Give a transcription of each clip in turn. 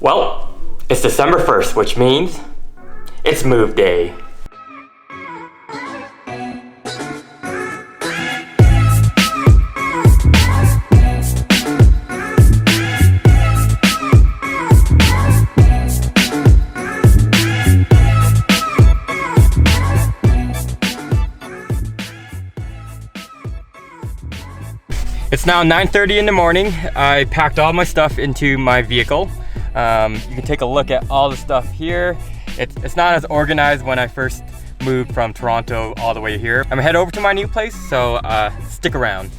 Well, it's December 1st, which means it's move day. It's now 9:30 in the morning. I packed all my stuff into my vehicle. You can take a look at all the stuff here. It's not as organized when I first moved from Toronto all the way here. I'm gonna head over to my new place, so stick around.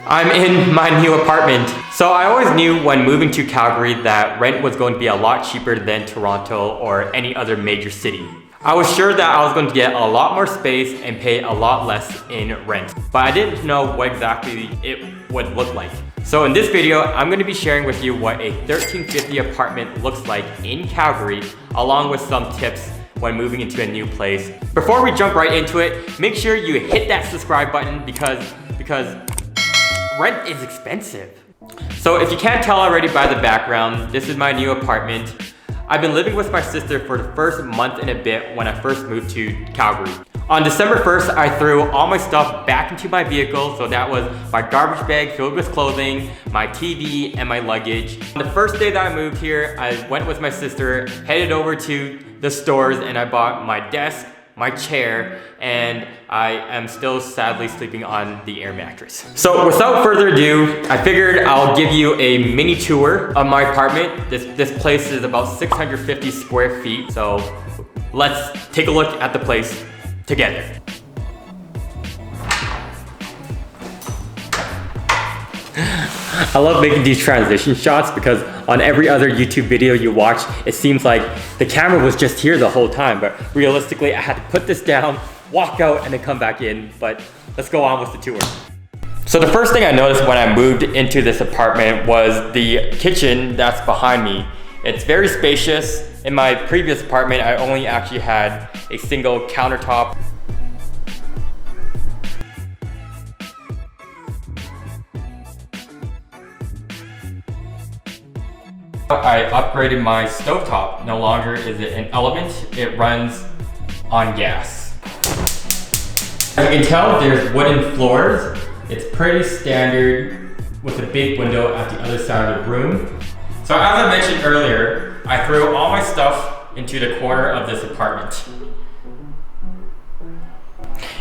I'm in my new apartment. So I always knew when moving to Calgary that rent was going to be a lot cheaper than Toronto or any other major city. I was sure that I was going to get a lot more space and pay a lot less in rent, but I didn't know what exactly it would look like. So in this video, I'm going to be sharing with you what a 1350 apartment looks like in Calgary, along with some tips when moving into a new place. Before we jump right into it, make sure you hit that subscribe button because rent is expensive. So if you can't tell already by the background, this is my new apartment. I've been living with my sister for the first month and a bit when I first moved to Calgary. On December 1st, I threw all my stuff back into my vehicle. So that was my garbage bag filled with clothing, my TV, and my luggage. On the first day that I moved here, I went with my sister, headed over to the stores, and I bought my desk, my chair, and I am still sadly sleeping on the air mattress. So without further ado, I figured I'll give you a mini tour of my apartment. This place is about 650 square feet. So let's take a look at the place together. I love making these transition shots because on every other YouTube video you watch, it seems like the camera was just here the whole time, but realistically I had to put this down, walk out, and then come back in. But let's go on with the tour. So the first thing I noticed when I moved into this apartment was the kitchen that's behind me. It's very spacious. In my previous apartment, I only actually had a single countertop. I upgraded my stovetop. No longer is it an element, it runs on gas. As you can tell, there's wooden floors. It's pretty standard with a big window at the other side of the room. So as I mentioned earlier, I threw all my stuff into the corner of this apartment.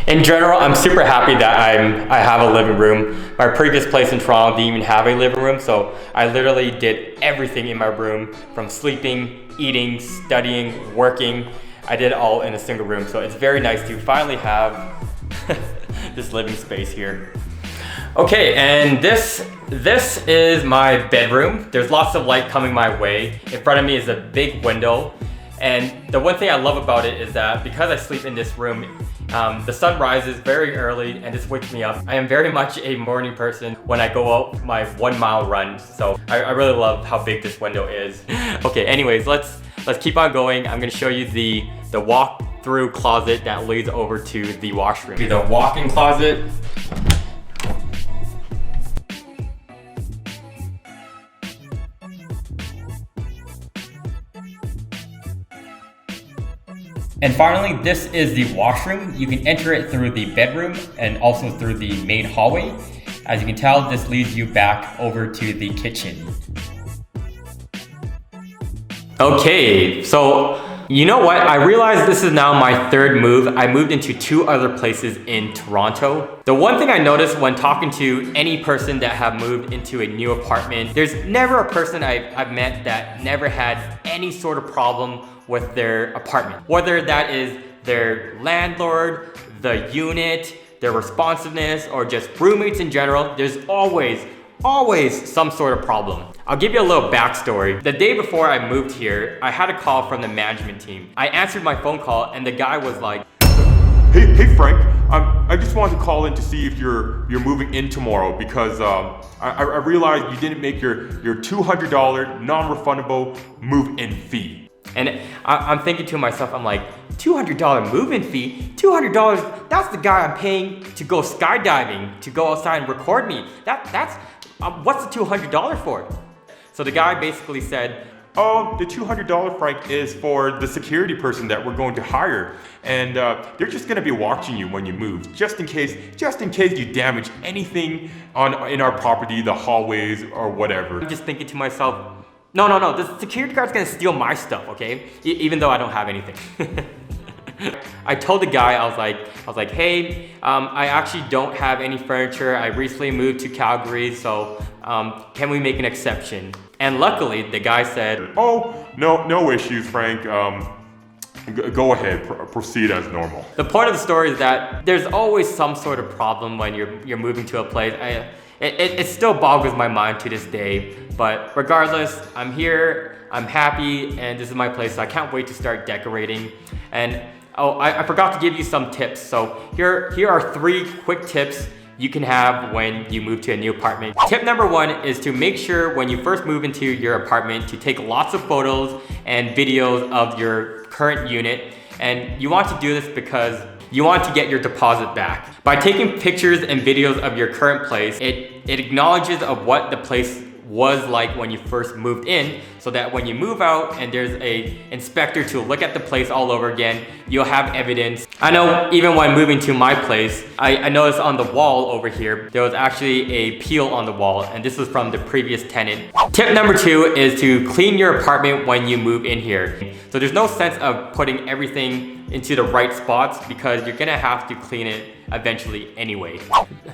In general, I'm super happy that I have a living room. My previous place in Toronto didn't even have a living room, so I literally did everything in my room, from sleeping, eating, studying, working. I did it all in a single room, so it's very nice to finally have this living space here. Okay, and this is my bedroom. There's lots of light coming my way. In front of me is a big window, and the one thing I love about it is that because I sleep in this room, the sun rises very early and this wakes me up. I am very much a morning person when I go out my 1 mile run. So I really love how big this window is. Okay, anyways, let's keep on going. I'm gonna show you the walk-through closet that leads over to the washroom. The walk-in closet. And finally, this is the washroom. You can enter it through the bedroom and also through the main hallway. As you can tell, this leads you back over to the kitchen. Okay, so you know what? I realized this is now my third move. I moved into 2 other places in Toronto. The one thing I noticed when talking to any person that have moved into a new apartment, there's never a person I've met that never had any sort of problem with their apartment. Whether that is their landlord, the unit, their responsiveness, or just roommates in general, there's always some sort of problem. I'll give you a little backstory. The day before I moved here, I had a call from the management team. I answered my phone call and the guy was like, Hey Frank, I just wanted to call in to see if you're moving in tomorrow because I realized you didn't make your $200 non-refundable move-in fee. And I'm thinking to myself, I'm like, $200 move-in fee? $200, that's the guy I'm paying to go skydiving, to go outside and record me. That's what's the $200 for? So the guy basically said, oh, the $200, Frank, is for the security person that we're going to hire. And they're just gonna be watching you when you move, just in case you damage anything in our property, the hallways or whatever. I'm just thinking to myself, no, the security guard's gonna steal my stuff, okay? Even though I don't have anything. I told the guy, I was like, hey, I actually don't have any furniture. I recently moved to Calgary, so can we make an exception? And luckily, the guy said, oh, no issues, Frank. Go ahead, proceed as normal. The point of the story is that there's always some sort of problem when you're moving to a place. It still boggles my mind to this day, but regardless, I'm here, I'm happy, and this is my place, so I can't wait to start decorating. And oh, I forgot to give you some tips. So here are 3 quick tips you can have when you move to a new apartment. Tip number 1 is to make sure when you first move into your apartment to take lots of photos and videos of your current unit. And you want to do this because you want to get your deposit back. By taking pictures and videos of your current place, it acknowledges of what the place was like when you first moved in, so that when you move out and there's a inspector to look at the place all over again, you'll have evidence. I know even when moving to my place, I noticed on the wall over here, there was actually a peel on the wall, and this was from the previous tenant. Tip number 2 is to clean your apartment when you move in here. So there's no sense of putting everything into the right spots because you're gonna have to clean it eventually anyway.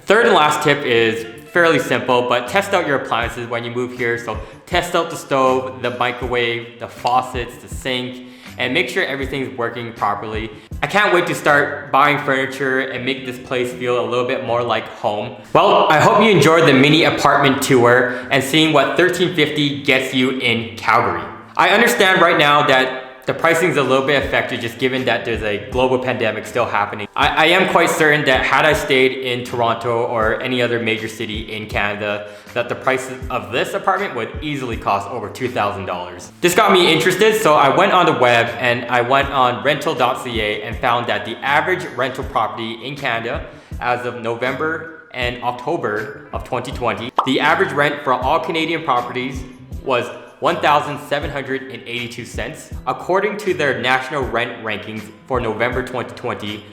Third and last tip is fairly simple, but test out your appliances when you move here. So test out the stove, the microwave, the faucets, the sink, and make sure everything's working properly. I can't wait to start buying furniture and make this place feel a little bit more like home. Well, I hope you enjoyed the mini apartment tour and seeing what $13.50 gets you in Calgary. I understand right now that the pricing is a little bit affected just given that there's a global pandemic still happening. I am quite certain that had I stayed in Toronto or any other major city in Canada, that the price of this apartment would easily cost over $2,000. This got me interested, so I went on the web and I went on rental.ca and found that the average rental property in Canada as of November and October of 2020, the average rent for all Canadian properties was $1,782. According to their national rent rankings for November 2020,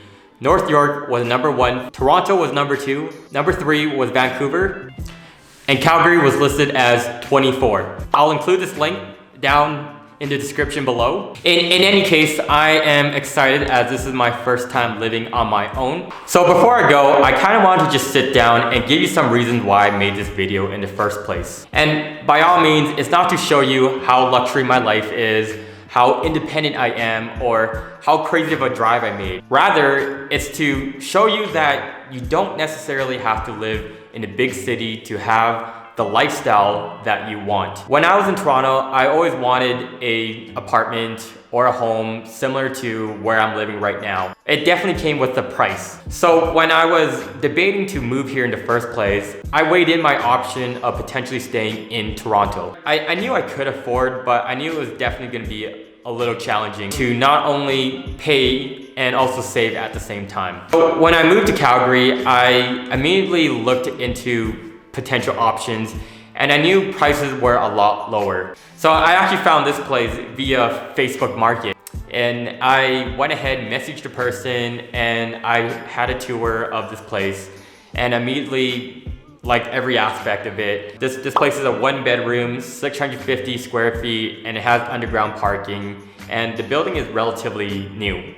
North York was number 1, Toronto was number 2, number 3 was Vancouver, and Calgary was listed as 24. I'll include this link down in the description below. In any case, I am excited as this is my first time living on my own. So before I go, I kind of wanted to just sit down and give you some reasons why I made this video in the first place. And by all means, it's not to show you how luxury my life is, how independent I am, or how crazy of a drive I made. Rather, it's to show you that you don't necessarily have to live in a big city to have the lifestyle that you want. When I was in Toronto, I always wanted an apartment or a home similar to where I'm living right now. It definitely came with the price. So when I was debating to move here in the first place, I weighed in my option of potentially staying in Toronto. I knew I could afford, but I knew it was definitely gonna be a little challenging to not only pay and also save at the same time. So when I moved to Calgary, I immediately looked into potential options and I knew prices were a lot lower. So I actually found this place via Facebook Market, and I went ahead, messaged the person, and I had a tour of this place and immediately liked every aspect of it. This place is a 1-bedroom, 650 square feet, and it has underground parking, and the building is relatively new.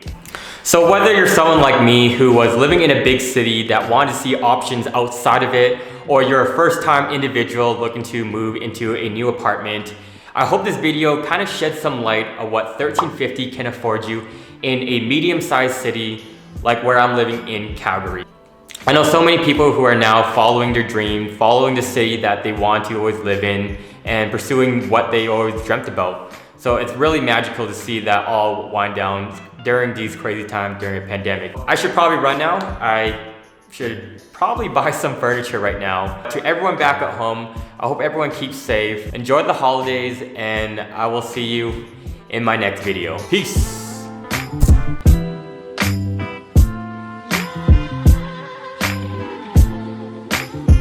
So whether you're someone like me who was living in a big city that wanted to see options outside of it, or you're a first-time individual looking to move into a new apartment, I hope this video kind of sheds some light on what $13.50 can afford you in a medium-sized city like where I'm living in Calgary. I know so many people who are now following their dream, following the city that they want to always live in, and pursuing what they always dreamt about. So it's really magical to see that all wind down during these crazy times during a pandemic. I should probably run now. I should probably buy some furniture right now. To everyone back at home, I hope everyone keeps safe. Enjoy the holidays, and I will see you in my next video. Peace.